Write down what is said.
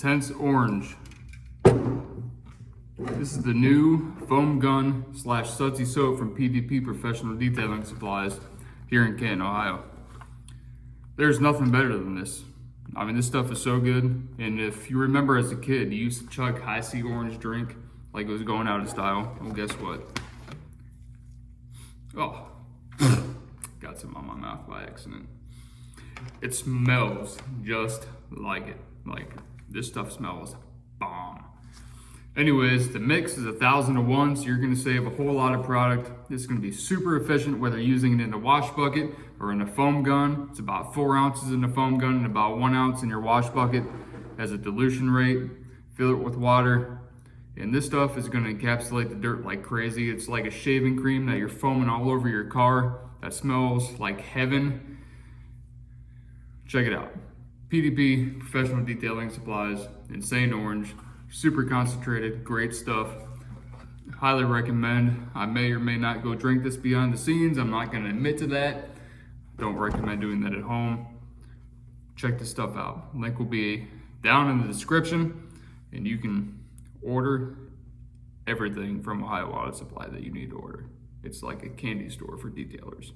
intense orange. This is the new foam gun / sudsy soap from PDP Professional Detailing Supplies here in Canton, Ohio. There's nothing better than this. I mean, this stuff is so good. And if you remember as a kid, you used to chug High C orange drink like it was going out of style. Well, guess what? Oh, got some on my mouth by accident. It smells just like it. Like, this stuff smells bomb. Anyways, the mix is 1,000 to 1, so you're gonna save a whole lot of product. This is gonna be super efficient, whether using it in a wash bucket or in a foam gun. It's about 4 ounces in a foam gun and about 1 ounce in your wash bucket as a dilution rate. Fill it with water. And this stuff is gonna encapsulate the dirt like crazy. It's like a shaving cream that you're foaming all over your car that smells like heaven. Check it out. PDP, Professional Detailing Supplies, Insane Orange, super concentrated, great stuff. Highly recommend. I may or may not go drink this behind the scenes. I'm not gonna admit to that. Don't recommend doing that at home. Check this stuff out. Link will be down in the description, and you can order everything from Ohio Auto Supply that you need to order. It's like a candy store for detailers.